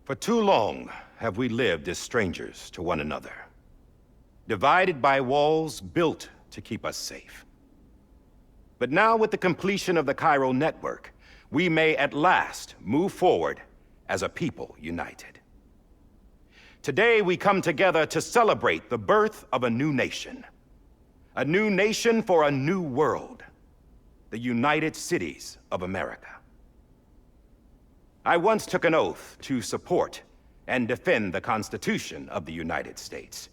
For too long have we lived as strangers to one another, divided by walls built to keep us safe. But now, with the completion of the Cairo network, we may at last move forward as a people united. Today, we come together to celebrate the birth of a new nation. A new nation for a new world. The United Cities of America. I once took an oath to support and defend the Constitution of the United States.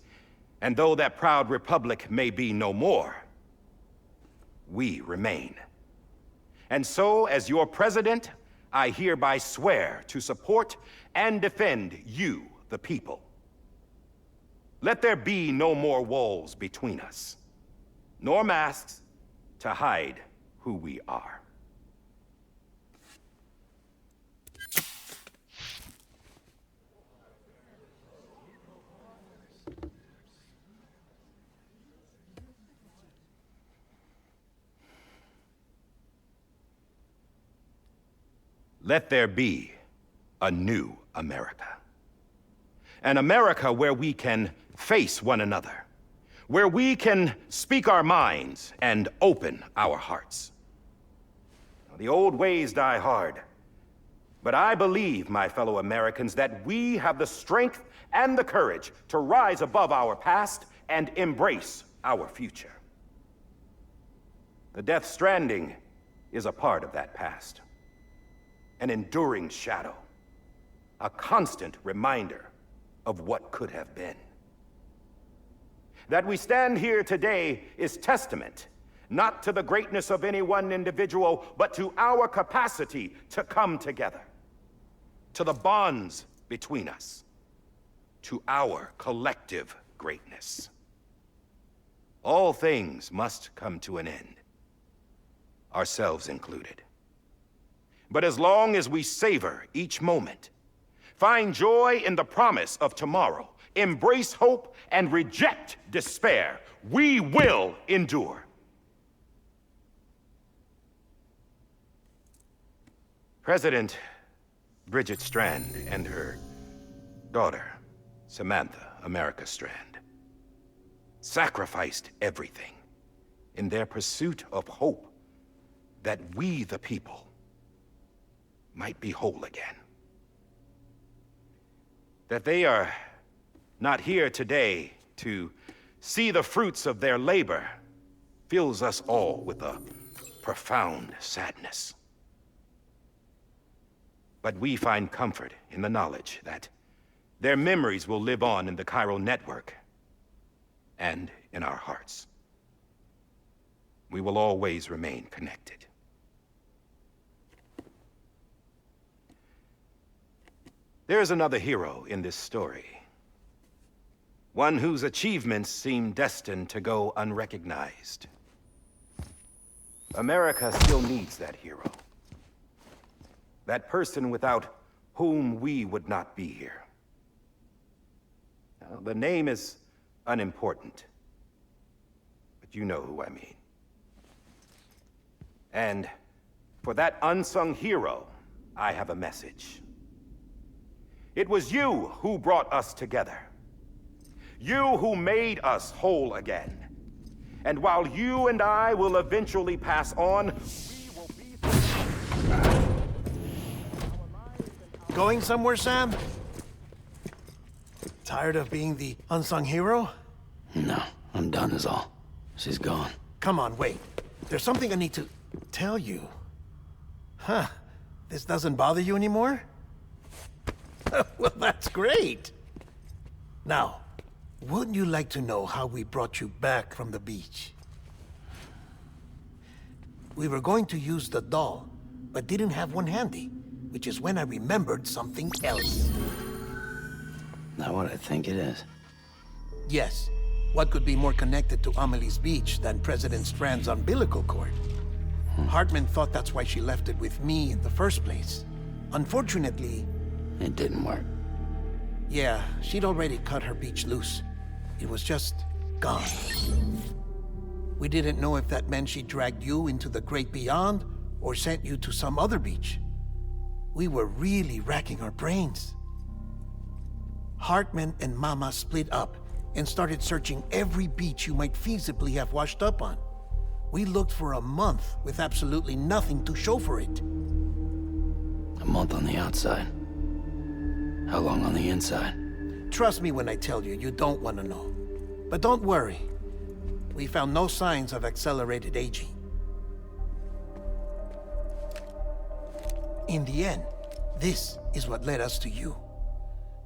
And though that proud republic may be no more, we remain. And so, as your president, I hereby swear to support and defend you, the people. Let there be no more walls between us, nor masks to hide who we are. Let there be a new America. An America where we can face one another, where we can speak our minds and open our hearts. The old ways die hard, but I believe, my fellow Americans, that we have the strength and the courage to rise above our past and embrace our future. The Death Stranding is a part of that past. An enduring shadow, a constant reminder of what could have been. That we stand here today is testament, not to the greatness of any one individual, but to our capacity to come together, to the bonds between us, to our collective greatness. All things must come to an end, ourselves included. But as long as we savor each moment, find joy in the promise of tomorrow, embrace hope, and reject despair, we will endure. President Bridget Strand and her daughter, Samantha America Strand, sacrificed everything in their pursuit of hope that we, the people, might be whole again. That they are not here today to see the fruits of their labor fills us all with a profound sadness. But we find comfort in the knowledge that their memories will live on in the Cairo network and in our hearts. We will always remain connected. There's another hero in this story. One whose achievements seem destined to go unrecognized. America still needs that hero. That person without whom we would not be here. Now, the name is unimportant, but you know who I mean. And for that unsung hero, I have a message. It was you who brought us together. You who made us whole again. And while you and I will eventually pass on, we will be... Going somewhere, Sam? Tired of being the unsung hero? No, I'm done is all. She's gone. Come on, wait. There's something I need to tell you. Huh. This doesn't bother you anymore? Well, that's great. Now, wouldn't you like to know how we brought you back from the beach? We were going to use the doll, but didn't have one handy, which is when I remembered something else. Not what I think it is. Yes. What could be more connected to Amelie's beach than President Strand's umbilical cord? Hartman thought that's why she left it with me in the first place. Unfortunately... It didn't work. Yeah, she'd already cut her beach loose. It was just gone. We didn't know if that meant she dragged you into the great beyond or sent you to some other beach. We were really racking our brains. Hartman and Mama split up and started searching every beach you might feasibly have washed up on. We looked for a month with absolutely nothing to show for it. A month on the outside. How long on the inside? Trust me when I tell you, you don't want to know. But don't worry. We found no signs of accelerated aging. In the end, this is what led us to you.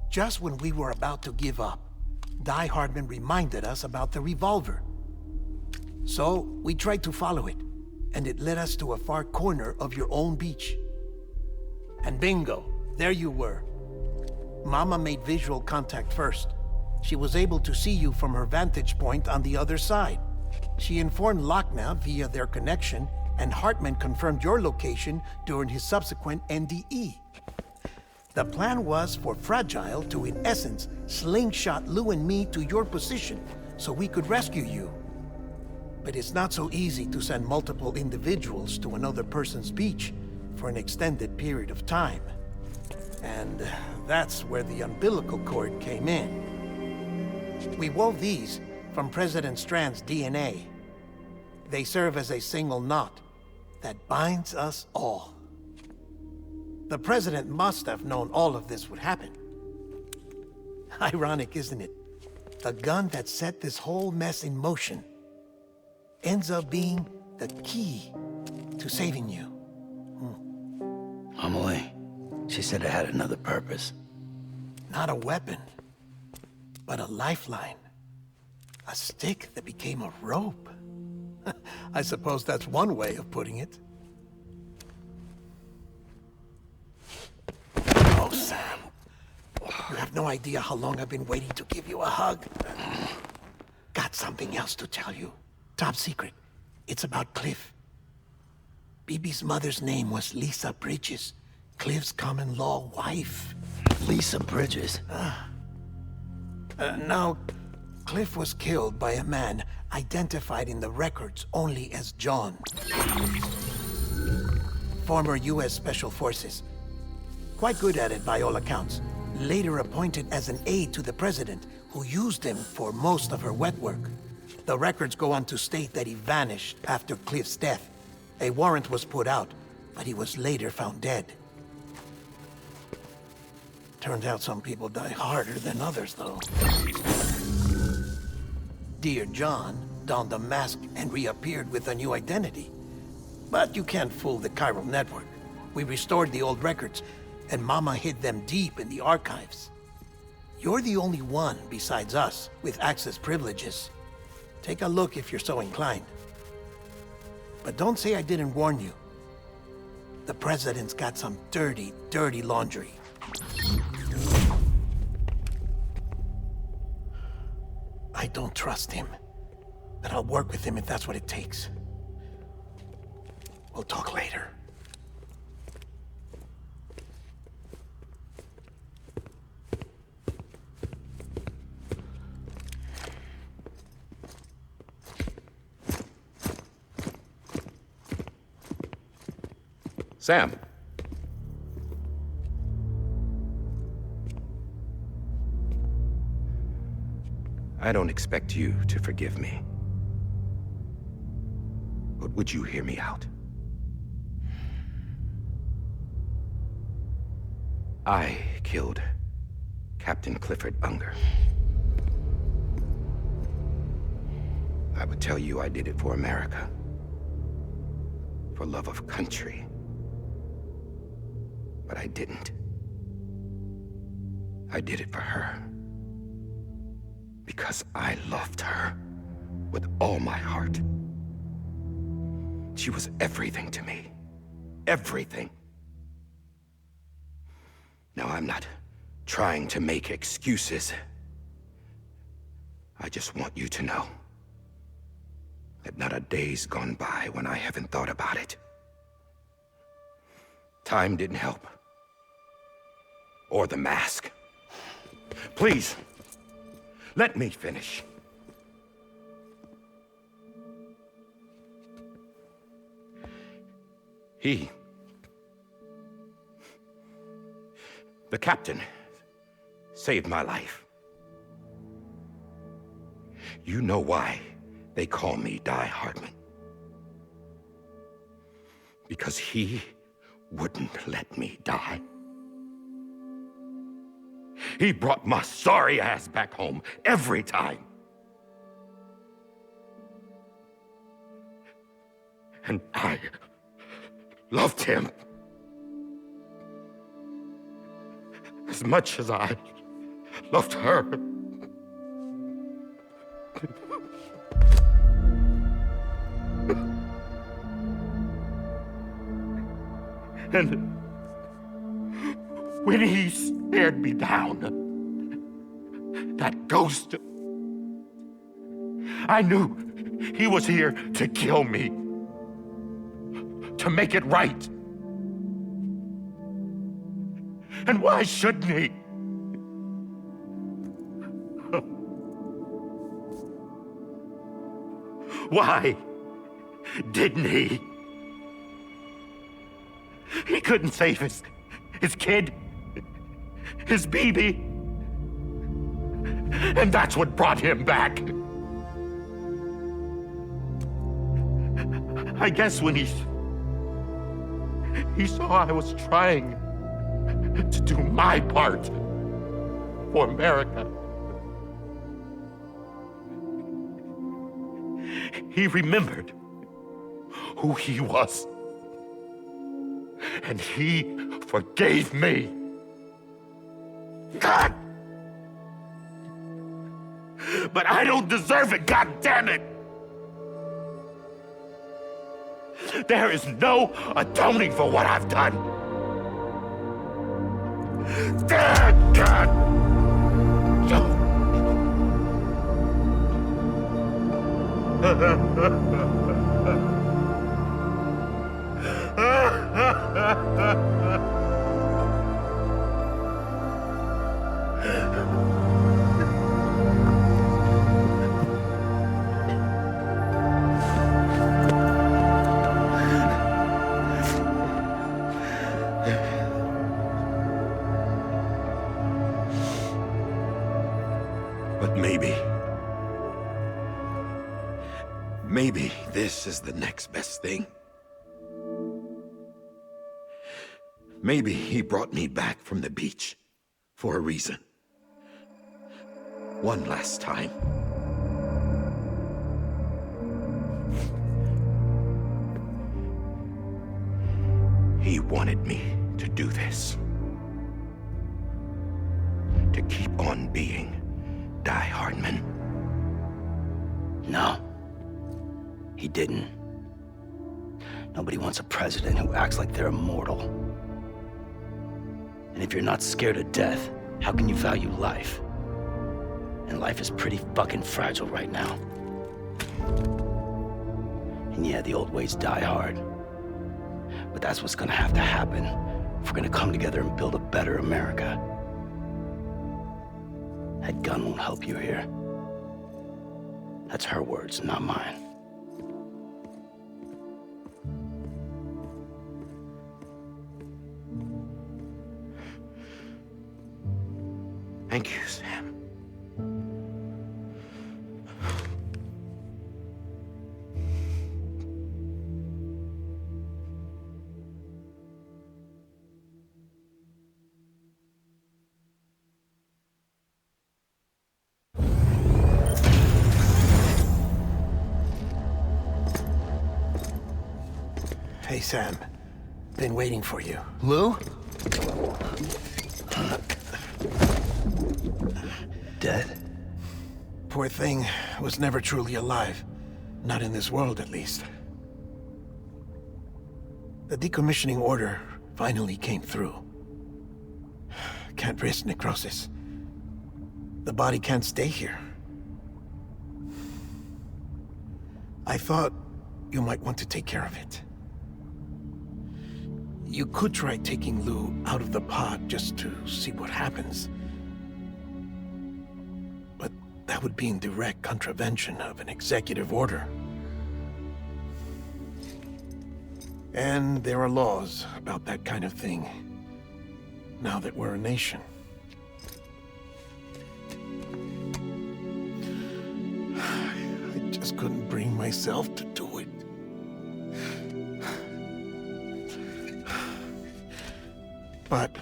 Just when we were about to give up, Die Hardman reminded us about the revolver. So, we tried to follow it, and it led us to a far corner of your own beach. And bingo, there you were. Mama made visual contact first. She was able to see you from her vantage point on the other side. She informed Lochner via their connection, and Hartman confirmed your location during his subsequent NDE. The plan was for Fragile to, in essence, slingshot Lou and me to your position so we could rescue you. But it's not so easy to send multiple individuals to another person's beach for an extended period of time. And that's where the umbilical cord came in. We wove these from President Strand's DNA. They serve as a single knot that binds us all. The President must have known all of this would happen. Ironic, isn't it? The gun that set this whole mess in motion ends up being the key to saving you. Amelie, she said it had another purpose. Not a weapon, but a lifeline. A stick that became a rope. I suppose that's one way of putting it. Oh, Sam. You have no idea how long I've been waiting to give you a hug. Got something else to tell you. Top secret. It's about Cliff. Bibi's mother's name was Lisa Bridges, Cliff's common-law wife. Lisa Bridges? Now, Cliff was killed by a man identified in the records only as John. Former U.S. Special Forces. Quite good at it by all accounts. Later appointed as an aide to the president, who used him for most of her wet work. The records go on to state that he vanished after Cliff's death. A warrant was put out, but he was later found dead. Turns out some people die harder than others, though. Dear John donned a mask and reappeared with a new identity. But you can't fool the chiral network. We restored the old records, and Mama hid them deep in the archives. You're the only one besides us with access privileges. Take a look if you're so inclined. But don't say I didn't warn you. The president's got some dirty, dirty laundry. I don't trust him, but I'll work with him if that's what it takes. We'll talk later. Sam. I don't expect you to forgive me. But would you hear me out? I killed Captain Clifford Unger. I would tell you I did it for America. For love of country. But I didn't. I did it for her. Because I loved her with all my heart. She was everything to me. Everything. Now, I'm not trying to make excuses. I just want you to know that not a day's gone by when I haven't thought about it. Time didn't help. Or the mask. Please, let me finish. The captain saved my life. You know why they call me Die Hardman? Because he wouldn't let me die. He brought my sorry ass back home every time. And I loved him as much as I loved her. And when he stared me down, that ghost, I knew he was here to kill me, to make it right. And why shouldn't he? Why didn't he? He couldn't save his kid, his baby. And that's what brought him back. I guess when he saw I was trying to do my part for America, he remembered who he was. And he forgave me. God! But I don't deserve it, God damn it! There is no atoning for what I've done. God! But maybe this is the next best thing. Maybe he brought me back from the beach for a reason. One last time. He wanted me to do this. To keep on being Die Hardman. No. He didn't. Nobody wants a president who acts like they're immortal. And if you're not scared of death, how can you value life? And life is pretty fucking fragile right now. And yeah, the old ways die hard. But that's what's gonna have to happen if we're gonna come together and build a better America. That gun won't help you here. That's her words, not mine. Thank you, Sam. Hey, Sam. Been waiting for you. Lou? Dead? Poor thing was never truly alive. Not in this world, at least. The decommissioning order finally came through. Can't risk necrosis. The body can't stay here. I thought you might want to take care of it. You could try taking Lou out of the pod just to see what happens. But that would be in direct contravention of an executive order. And there are laws about that kind of thing, now that we're a nation. just couldn't bring myself to do it. But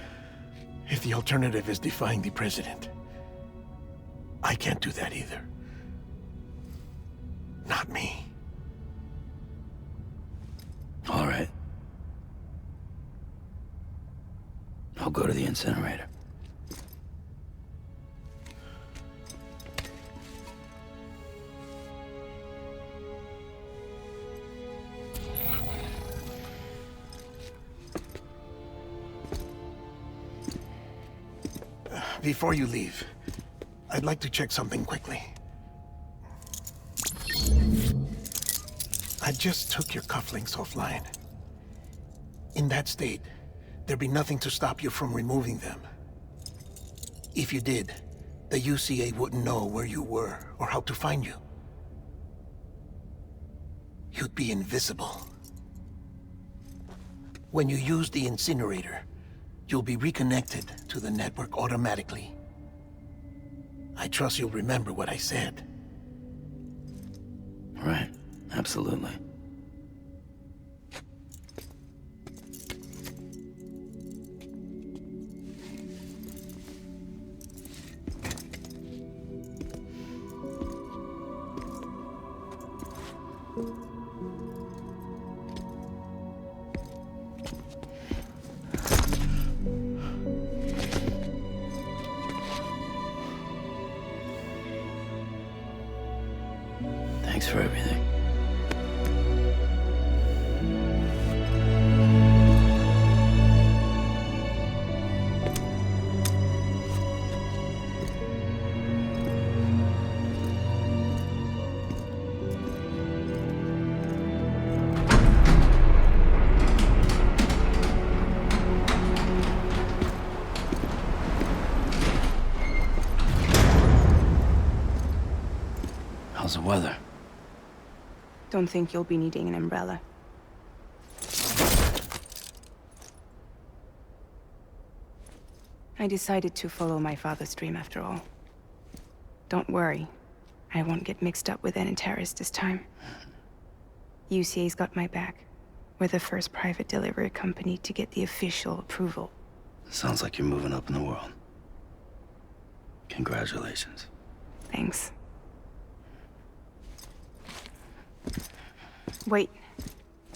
if the alternative is defying the president, I can't do that either. Not me. All right. I'll go to the incinerator. Before you leave, I'd like to check something quickly. I just took your cufflinks offline. In that state, there'd be nothing to stop you from removing them. If you did, the UCA wouldn't know where you were or how to find you. You'd be invisible. When you use the incinerator, you'll be reconnected to the network automatically. I trust you'll remember what I said. Right. Absolutely. Thanks for everything. How's the weather? Don't think you'll be needing an umbrella. I decided to follow my father's dream after all. Don't worry, I won't get mixed up with any terrorists this time. UCA's got my back. We're the first private delivery company to get the official approval. Sounds like you're moving up in the world. Congratulations. Thanks. Wait,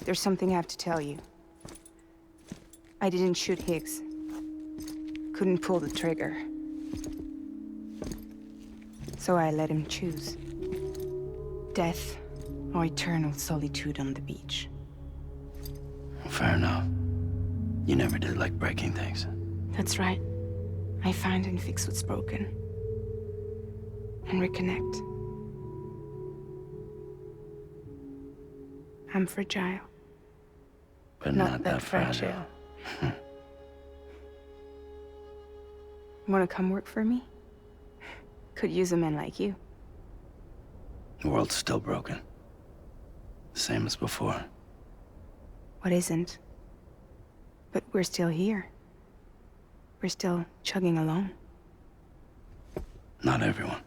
there's something I have to tell you. I didn't shoot Higgs. Couldn't pull the trigger. So I let him choose. Death or eternal solitude on the beach. Fair enough. You never did like breaking things. That's right. I find and fix what's broken. And reconnect. I'm fragile. But not that fragile. Wanna come work for me? Could use a man like you. The world's still broken. Same as before. What isn't? But we're still here. We're still chugging along. Not everyone.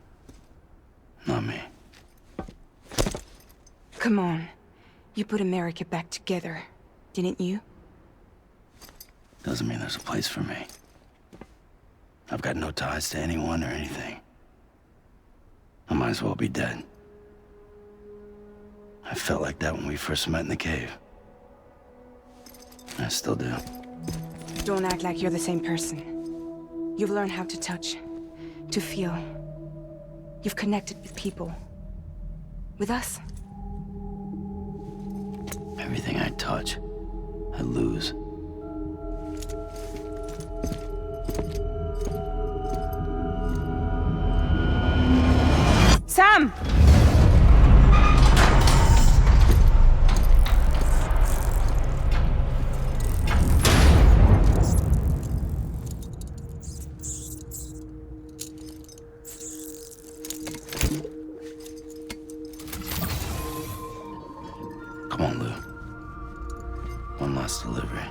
Not me. Come on. You put America back together, didn't you? Doesn't mean there's a place for me. I've got no ties to anyone or anything. I might as well be dead. I felt like that when we first met in the cave. I still do. Don't act like you're the same person. You've learned how to touch, to feel. You've connected with people. With us. Everything I touch, I lose. Sam! Come on, Lou. One last delivery.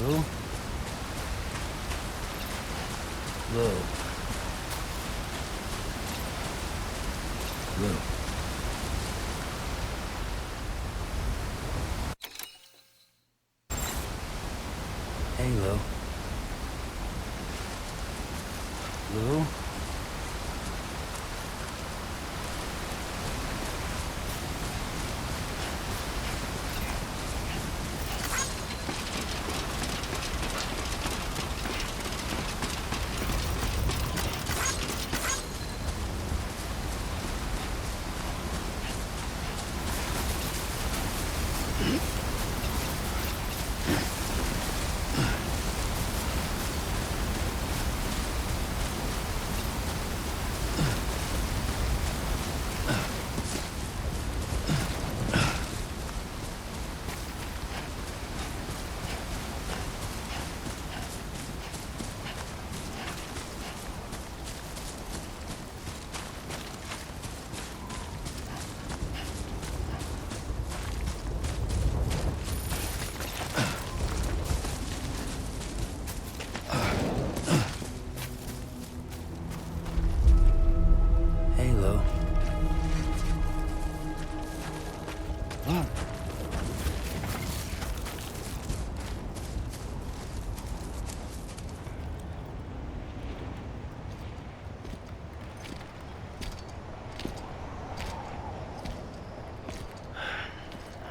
Lou? Lou. Lou. Hey, Lou. Lou? Hey, Lou.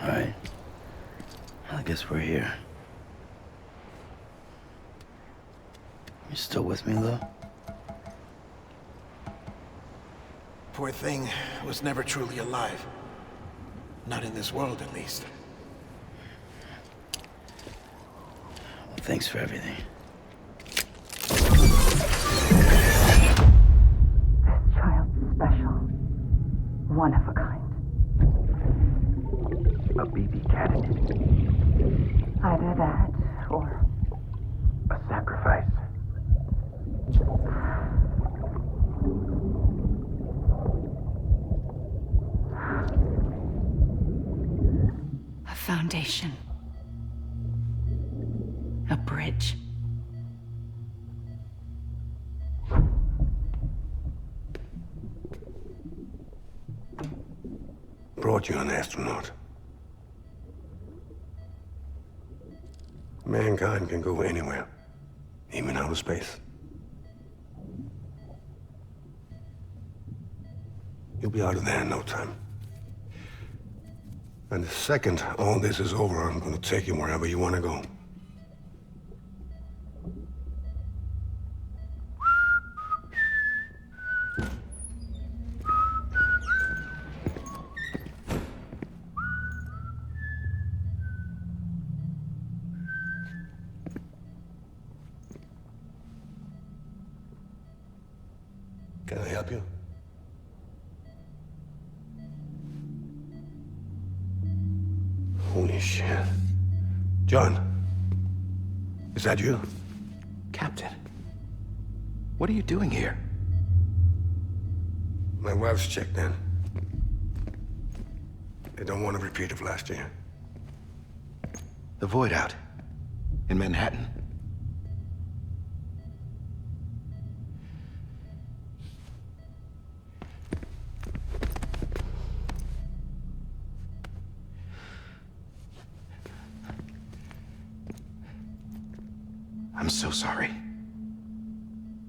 All right. I guess we're here. You still with me, Lou? Poor thing was never truly alive. Not in this world, at least. Well, thanks for everything. Child's special. One of a kind. A BB candidate. Either that, or A sacrifice. a foundation. A bridge. Brought you an astronaut. Mankind can go anywhere, even outer space. You'll be out of there in no time. And the second all this is over, I'm gonna take you wherever you wanna go. Can I help you? Holy shit. John, is that you? Captain, what are you doing here? My wife's checked in. They don't want a repeat of last year. The Void out in Manhattan. I'm so sorry.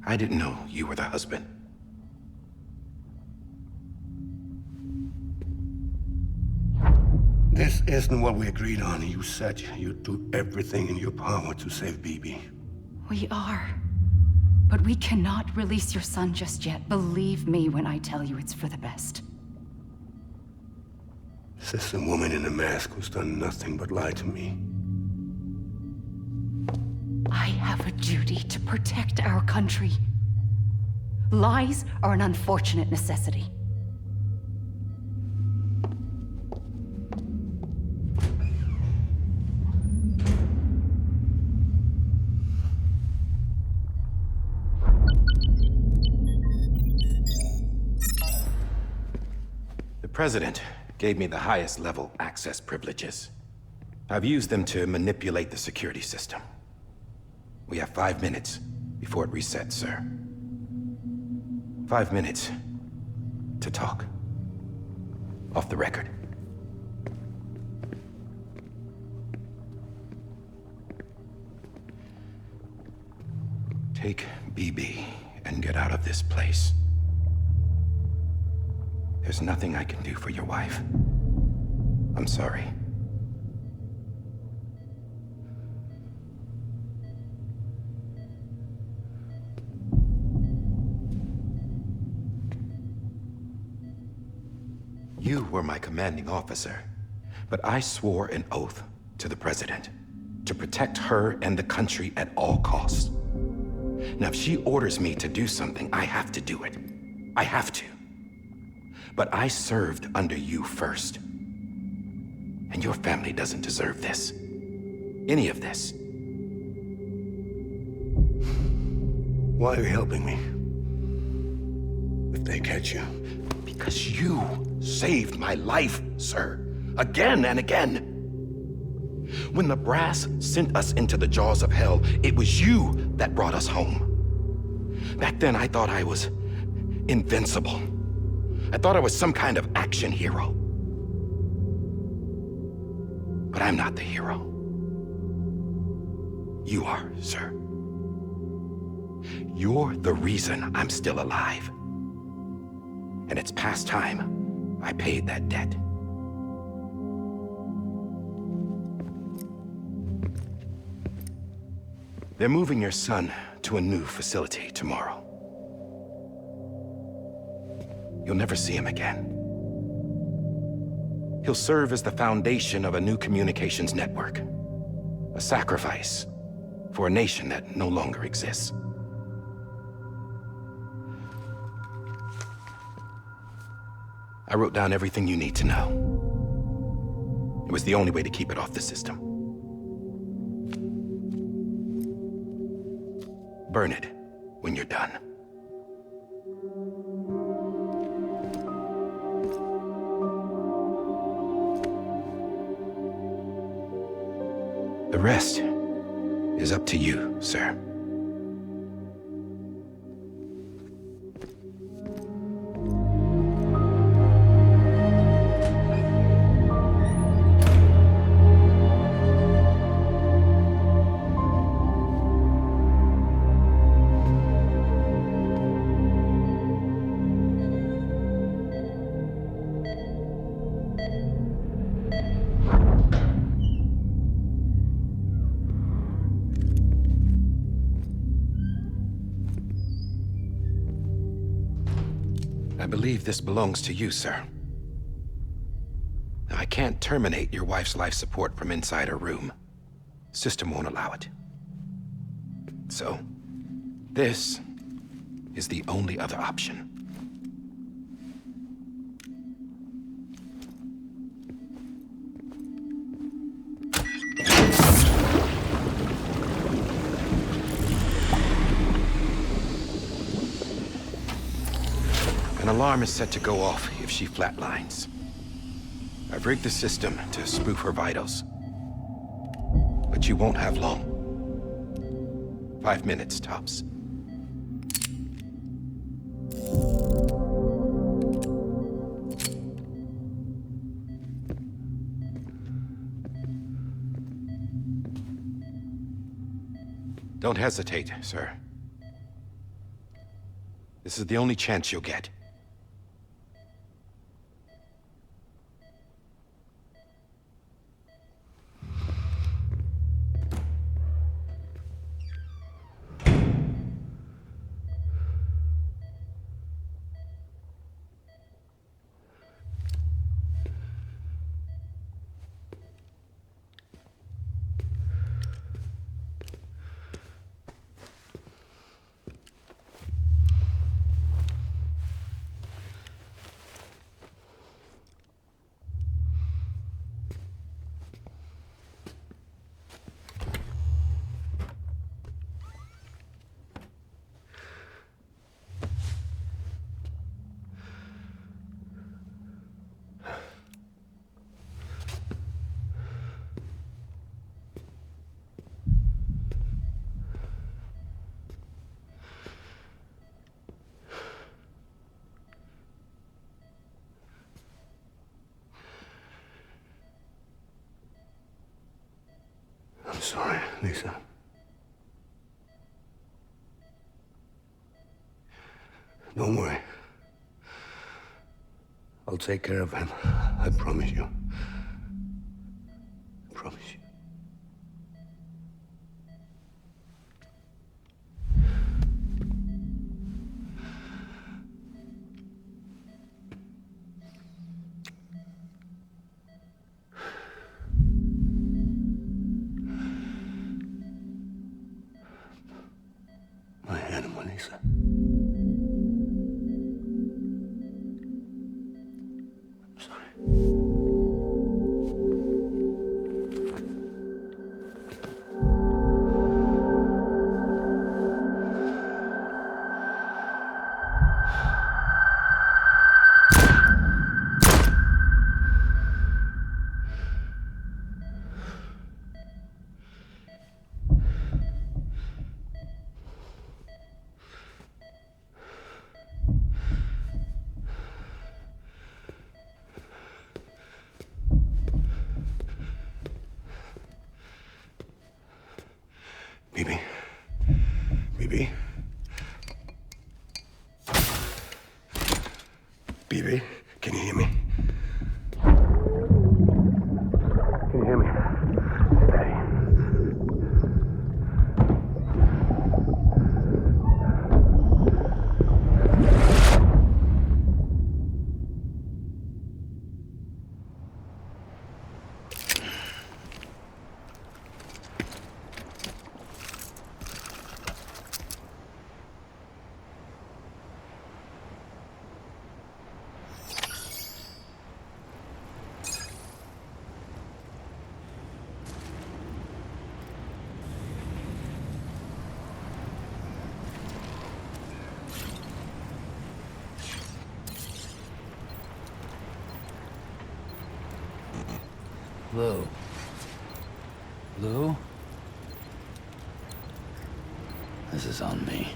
I didn't know you were the husband. This isn't what we agreed on. You said you'd do everything in your power to save BB. We are. But we cannot release your son just yet. Believe me when I tell you it's for the best. This is a woman in a mask who's done nothing but lie to me. I have a duty to protect our country. Lies are an unfortunate necessity. The President gave me the highest level access privileges. I've used them to manipulate the security system. We have 5 minutes before it resets, sir. 5 minutes to talk. Off the record. Take BB and get out of this place. There's nothing I can do for your wife. I'm sorry. You were my commanding officer, but I swore an oath to the President to protect her and the country at all costs. Now, if she orders me to do something, I have to do it. I have to. But I served under you first. And your family doesn't deserve this. Any of this. Why are you helping me? If they catch you. Because you saved my life, sir. Again and again. When the brass sent us into the jaws of hell, it was you that brought us home. Back then, I thought I was invincible. I thought I was some kind of action hero. But I'm not the hero. You are, sir. You're the reason I'm still alive. And it's past time I paid that debt. They're moving your son to a new facility tomorrow. You'll never see him again. He'll serve as the foundation of a new communications network. A sacrifice for a nation that no longer exists. I wrote down everything you need to know. It was the only way to keep it off the system. Burn it when you're done. The rest is up to you, sir. I believe this belongs to you, sir. Now, I can't terminate your wife's life support from inside her room. System won't allow it. So, this is the only other option. An alarm is set to go off if she flatlines. I've rigged the system to spoof her vitals. But you won't have long. 5 minutes, tops. Don't hesitate, sir. This is the only chance you'll get. Lisa. Don't worry. I'll take care of him. I promise you. I promise you. My animal, Lisa. I'm sorry. BB. BB. BB, can you hear me? Can you hear me? Steady. Lou. Lou? This is on me.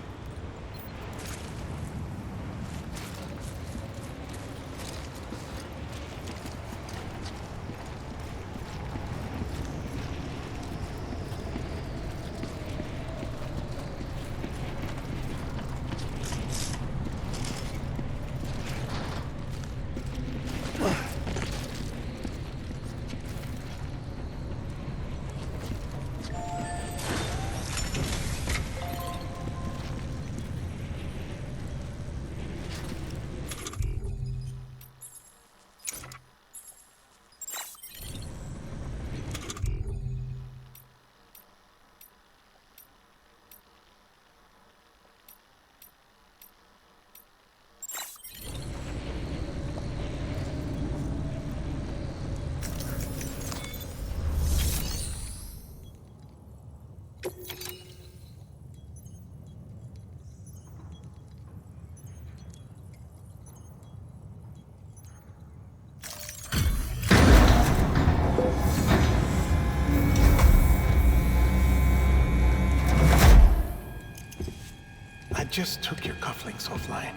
I just took your cufflinks offline.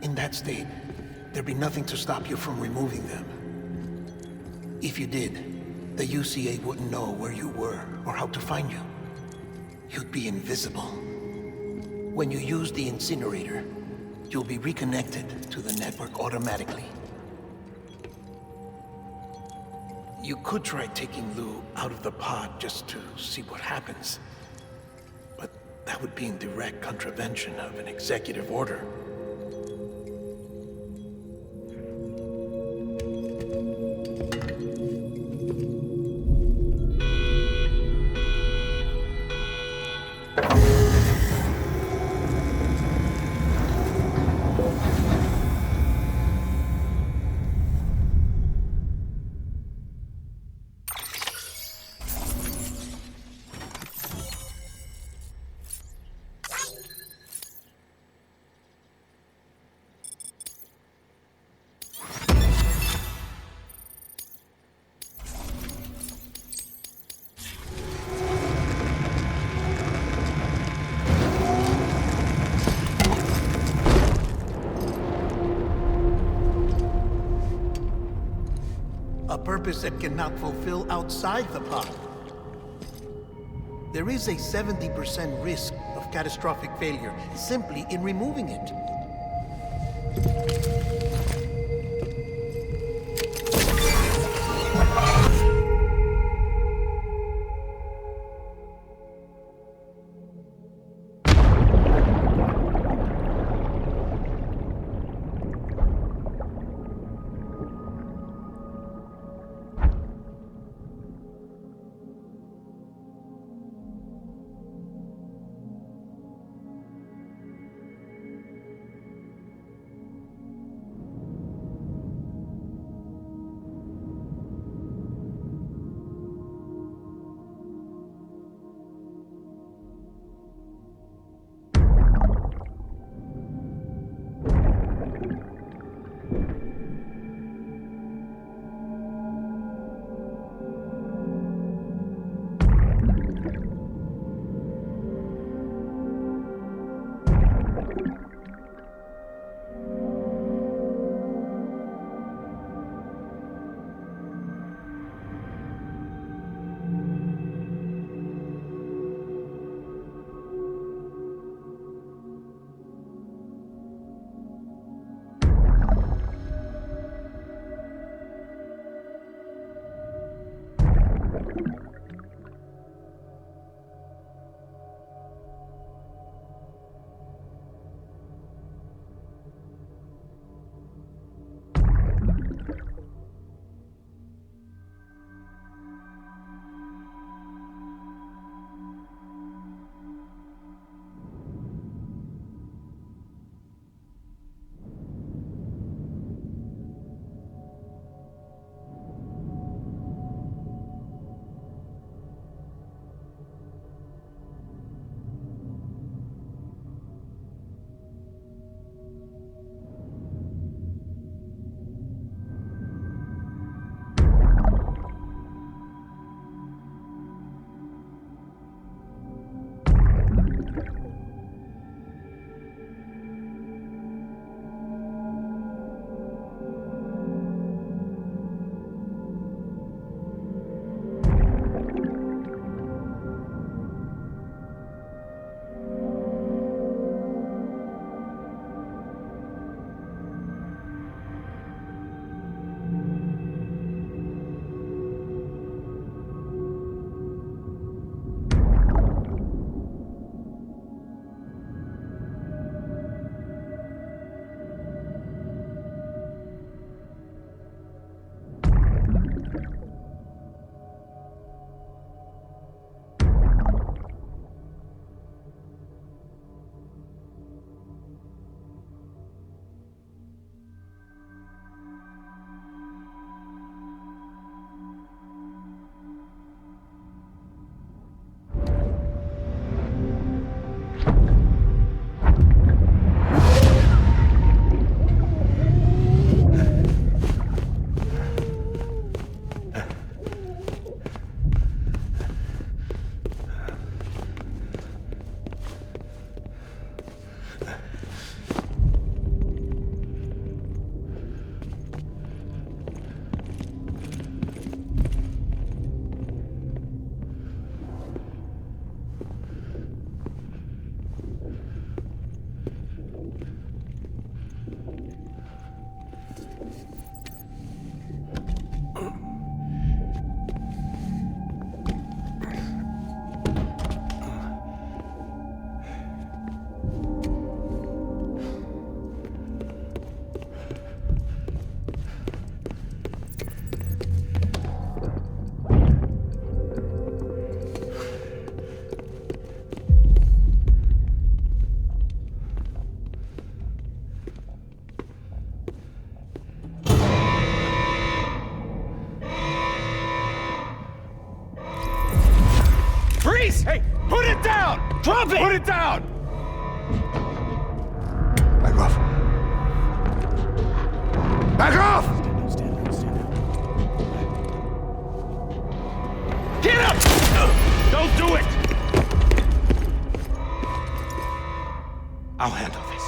In that state, there'd be nothing to stop you from removing them. If you did, the UCA wouldn't know where you were or how to find you. You'd be invisible. When you use the incinerator, you'll be reconnected to the network automatically. You could try taking Lou out of the pod just to see what happens. But that would be in direct contravention of an executive order. A purpose that cannot fulfill outside the pod. there is a 70% risk of catastrophic failure simply in removing it. Hey, put it down! Drop it! Put it down! Back off. Back off! Stand up. Get up! Don't do it! I'll handle this.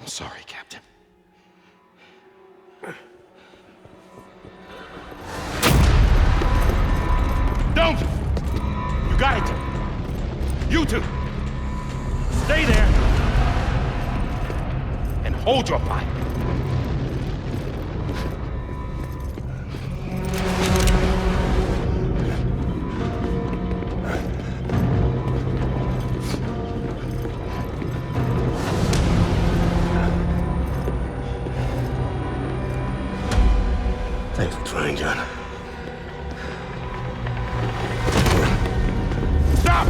sorry, Captain. Don't! You got it! You two! Stay there! And hold your fire! Thanks for trying, John. Stop!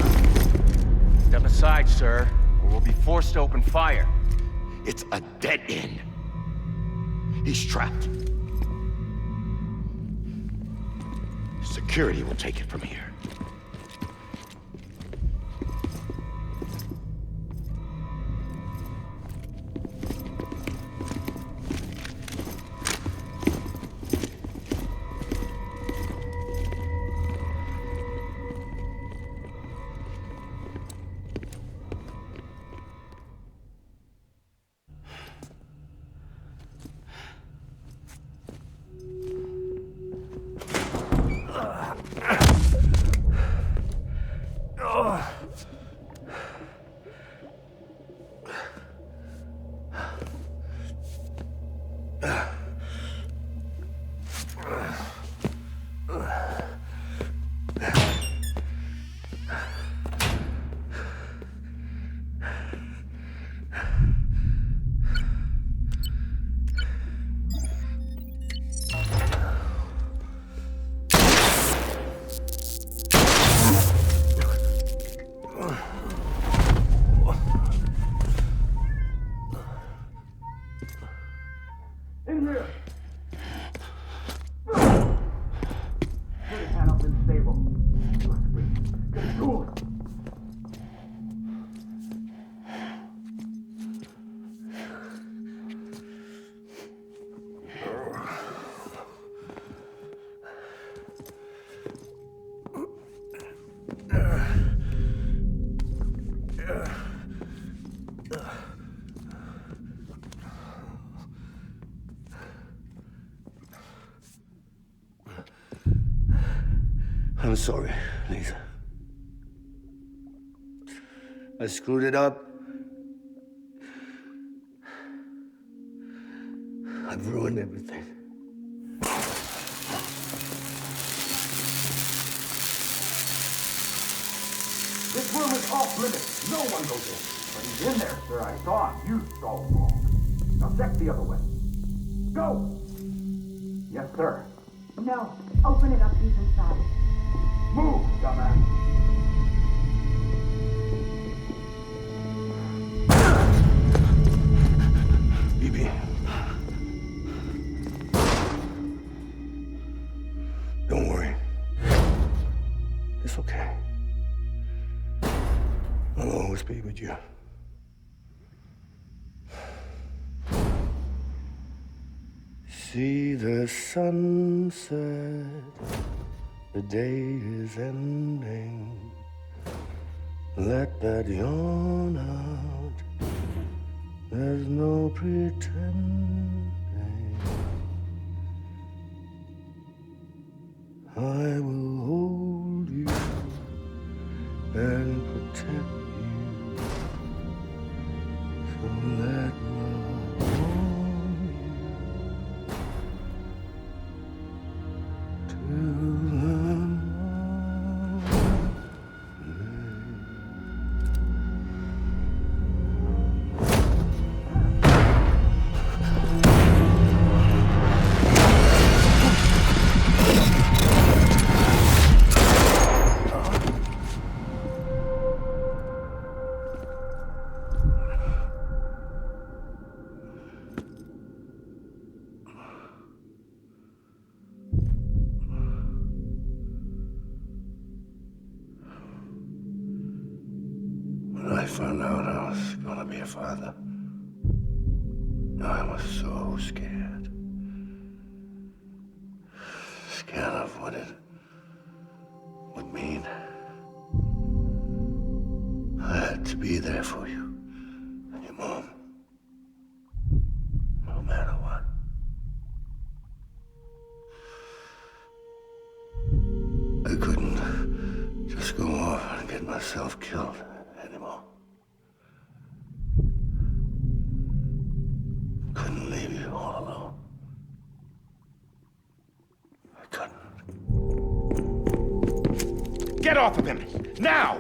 Step aside, sir, or we'll be forced to open fire. It's a dead end. He's trapped. Security will take it from here. I'm sorry, Lisa. I screwed it up. I've ruined everything. This room is off limits. No one goes in. But he's in there, sir. I saw him. You saw him wrong. Now check the other way. Go! Yes, sir. No. Open it up. He's inside. Move, dumbass. BB. Don't worry. It's okay. I'll always be with you. See the sunset, the day is ending. Let that yawn out, there's no pretending. I will hold you and protect you. So let love warm you till the morning. When I found out I was gonna be a father, I was so scared. Scared of what it would mean. I had to be there for you and your mom. Get off of him! Now!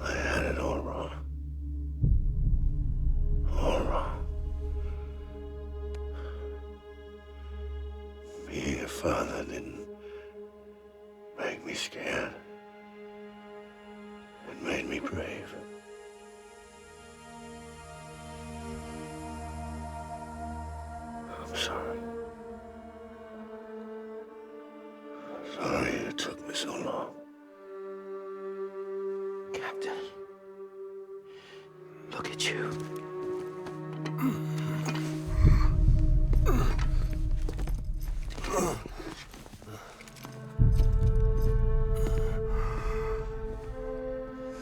I had it all wrong. All wrong. Being a father didn't make me scared. It made me brave. I'm sorry. Sorry it took me so long. Captain, look at you.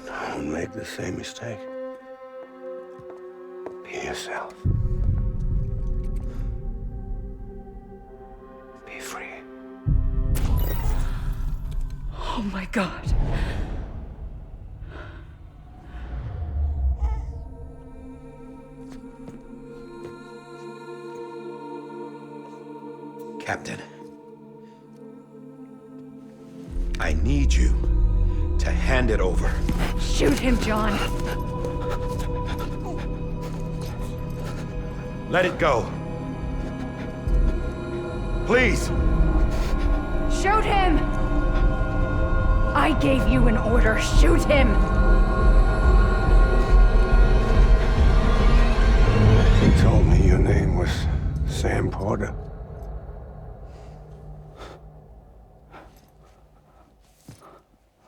Don't make the same mistake. Be yourself. Be free. Oh my God. Captain, I need you to hand it over. Shoot him, John. Let it go. Please. Shoot him! I gave you an order. Shoot him! You told me your name was Sam Porter.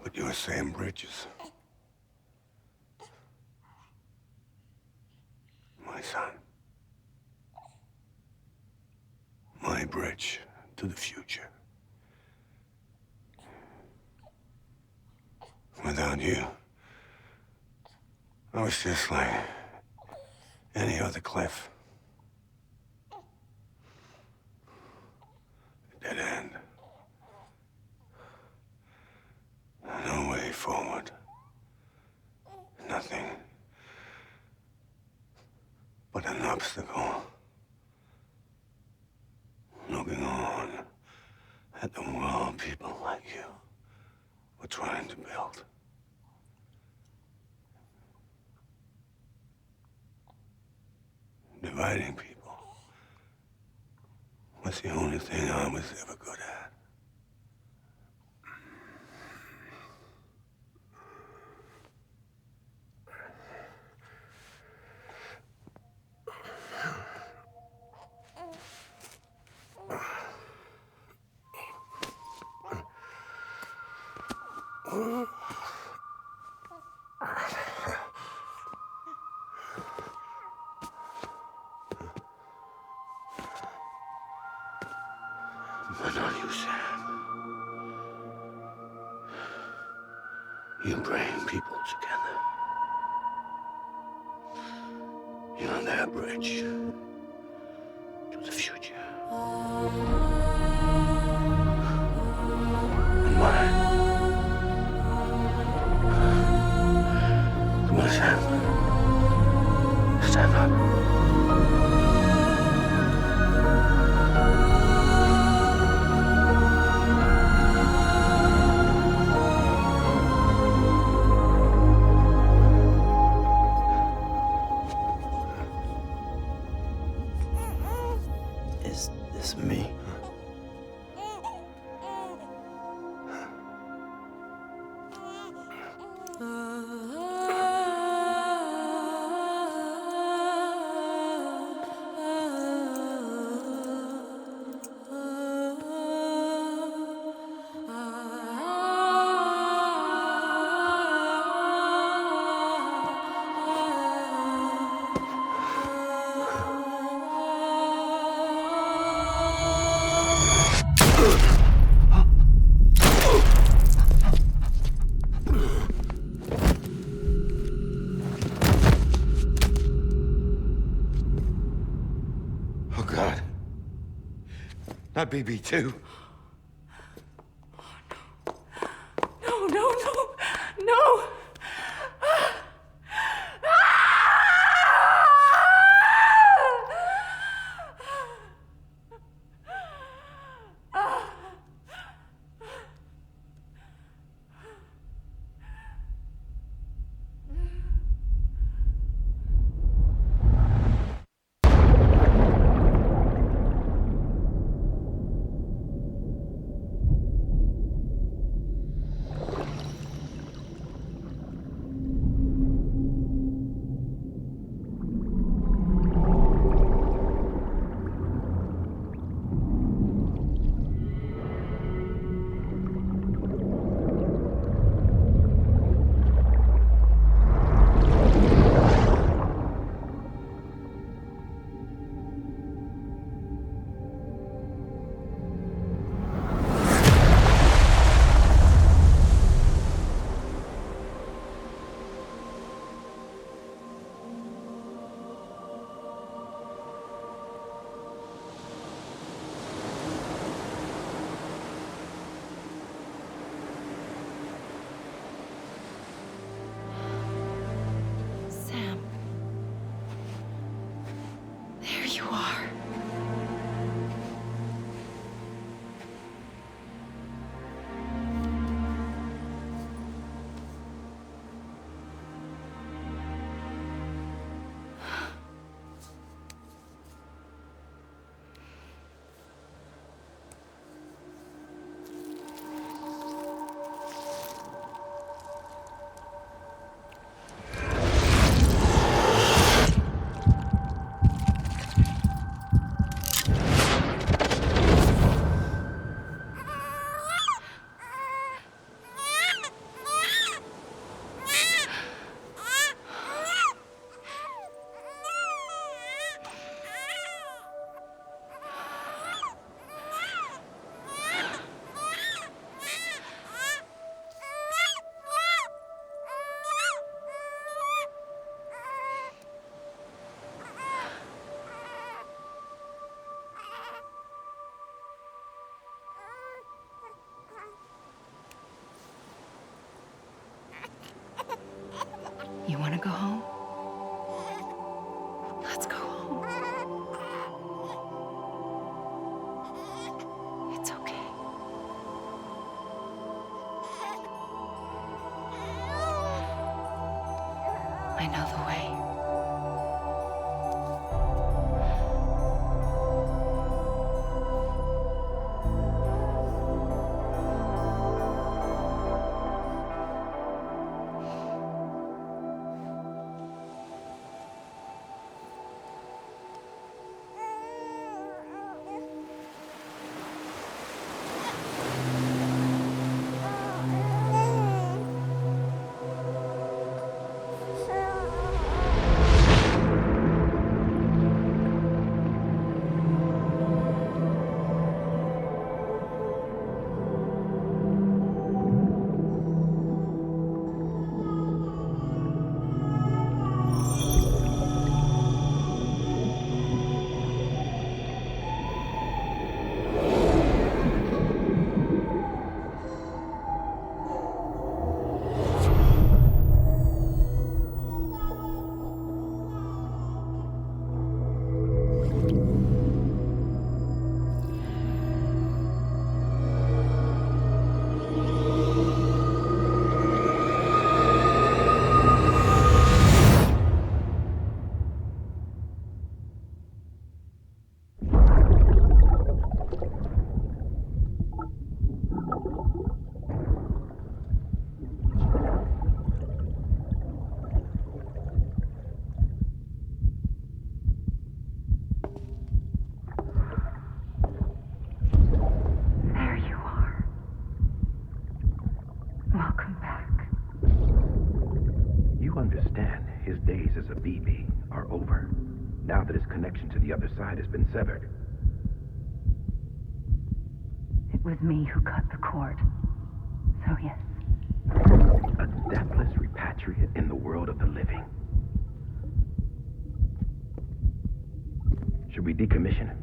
But you're Sam Bridges. My son. My bridge to the future. Without you, I was just like any other Cliff. Dead end. No way forward. Nothing but an obstacle. Looking on at the world people like you were trying to build. Dividing people was the only thing I was ever good at. But not you, Sam. You bring people together. You're their bridge to the future. And mine. Come on, Sam. Stand up. Is this me? Oh, God. Not BB2. No, no, no, no! I know the way. There you are. Welcome back. You understand his days as a BB are over, now that his connection to the other side has been severed. It was me who cut the cord. So yes. A deathless repatriate in the world of the living. Should we decommission him?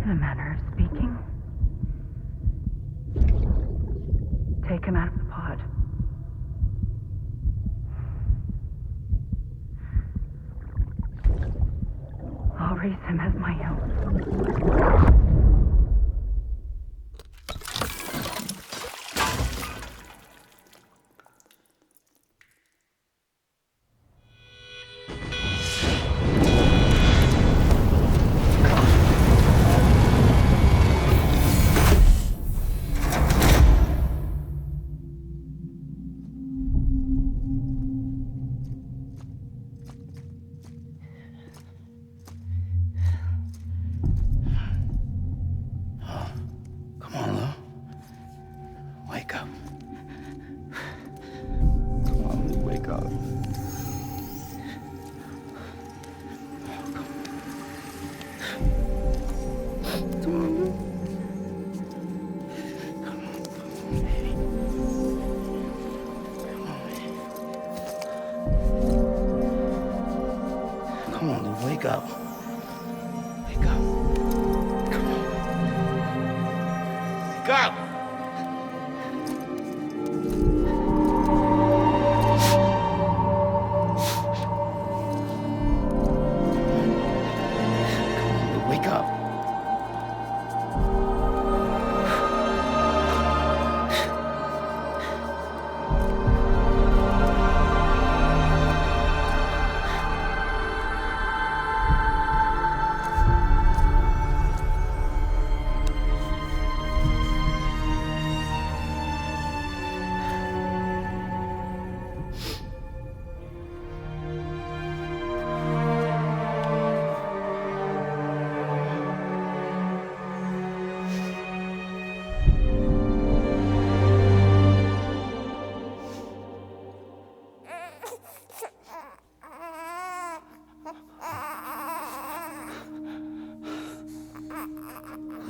In a manner of speaking. Take him out of the pod. I'll raise him as my own. Come on, Lou. Wake up. Come on, Lou, wake up. Come on, Lou. Come on, baby. Come on, Lou, wake up. Wake up. Come on. Wake up! Wake up.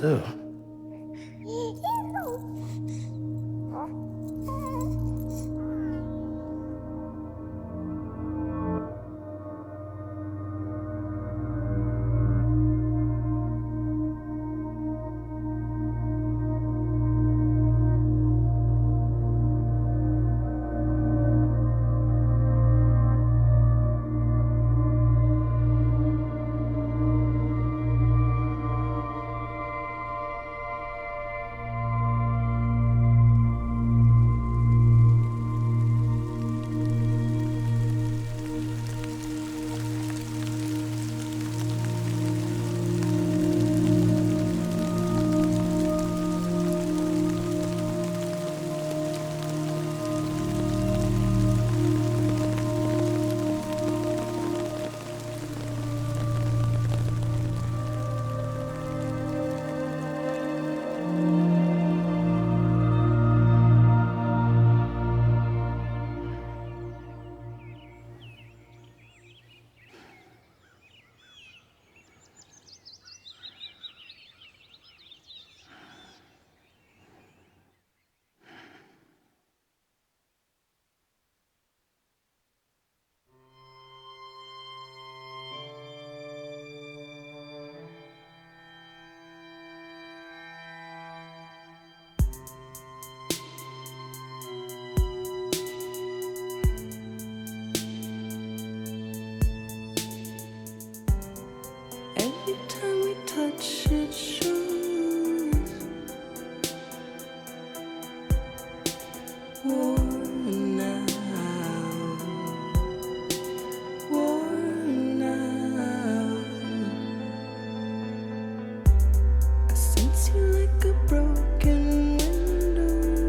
Lou. like a broken window.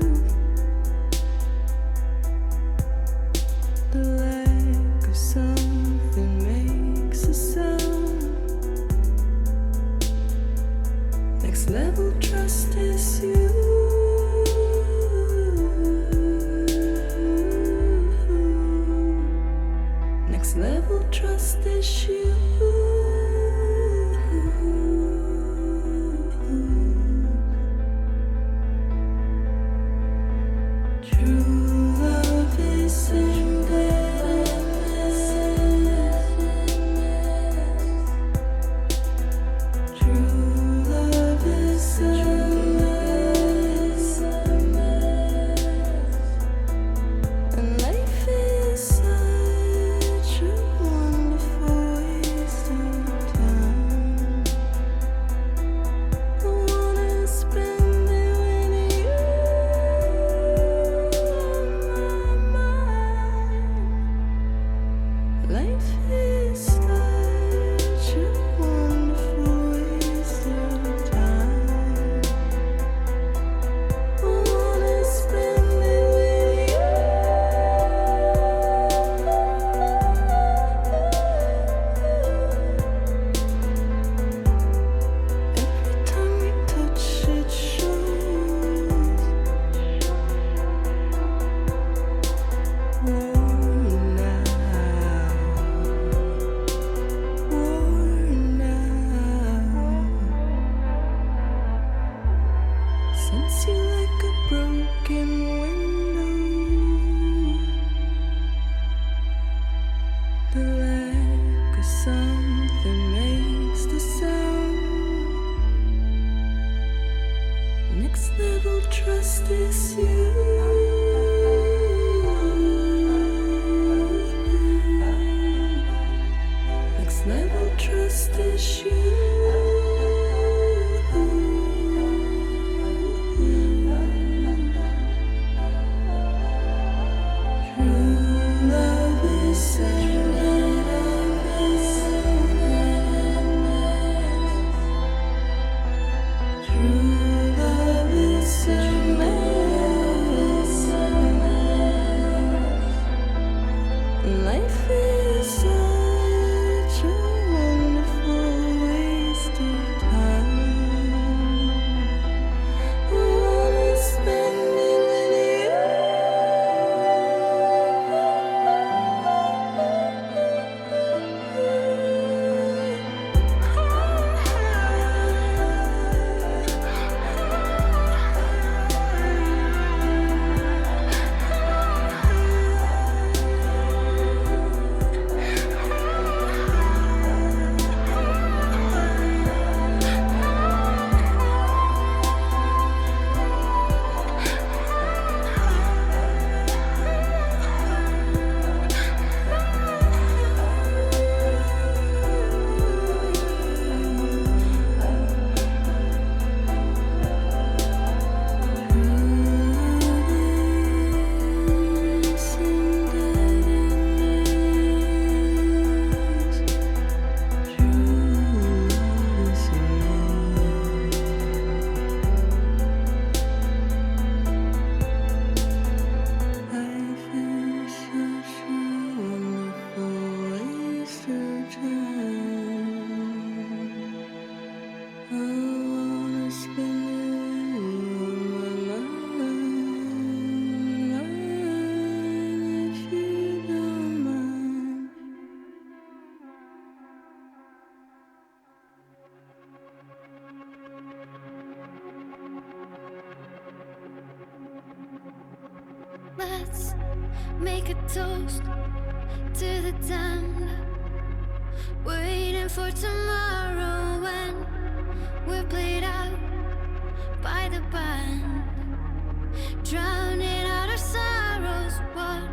The lack of something makes a sound. Next level trust is you. Next level trust is you. True love is in True love is and life is such a wonderful waste of time. I wanna spend it with you on my mind. Life is such a wonderful waste of time. I wanna spend it with you. Every time we touch it shows. Worn out. Sense you like a broken window. The lack of something makes the sound. Next level trust is you. Next level trust is you. True love is True love is a mess. Life is such a wonderful waste of time. I wanna spend it with Let's make a toast to the damned, waiting for tomorrow when we're played out by the band, drowning out our sorrows. What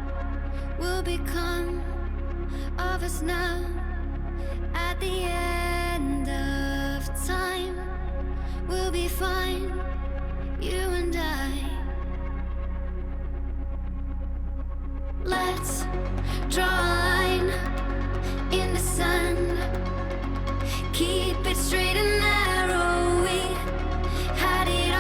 will become of us now at the end of time? We'll be fine, you and I. Let's draw a line in the sand, keep it straight and narrow. We had it all.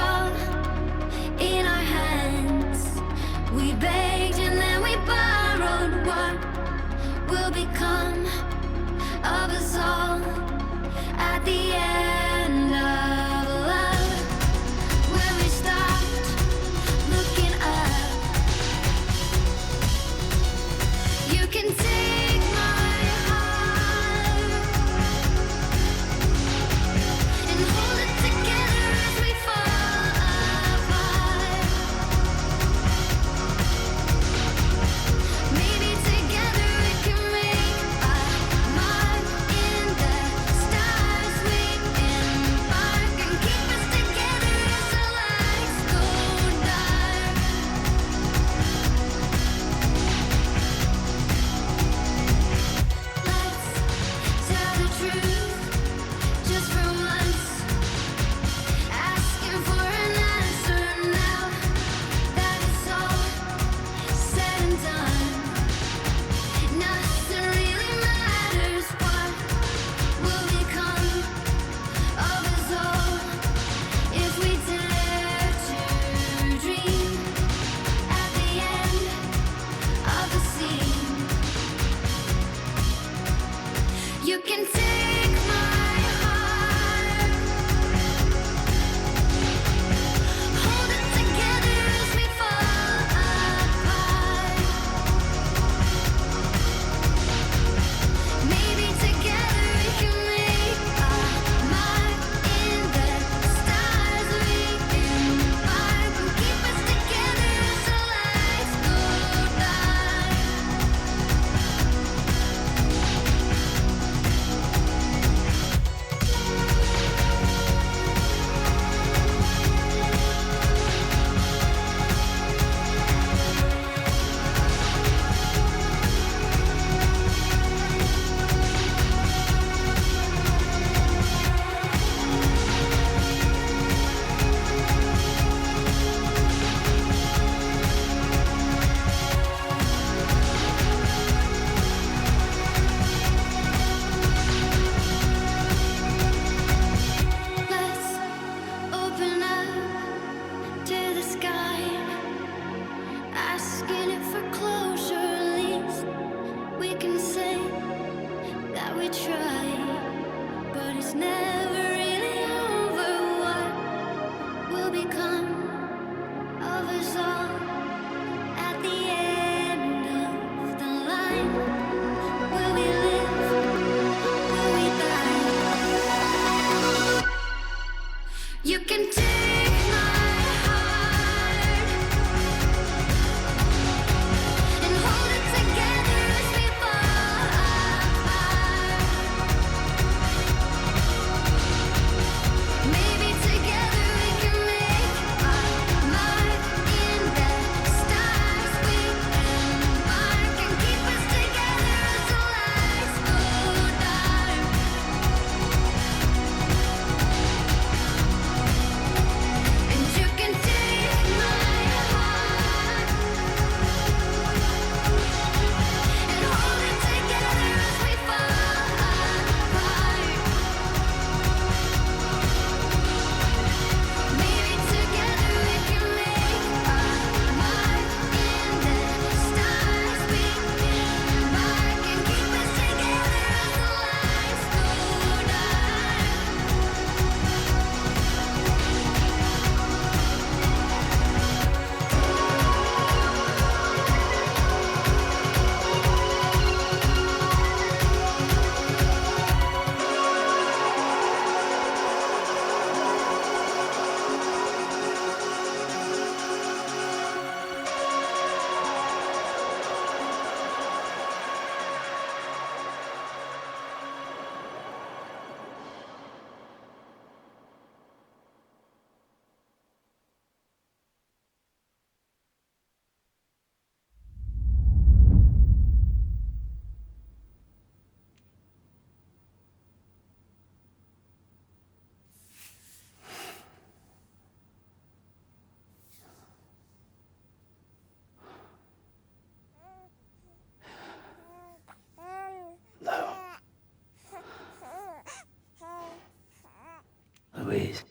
please.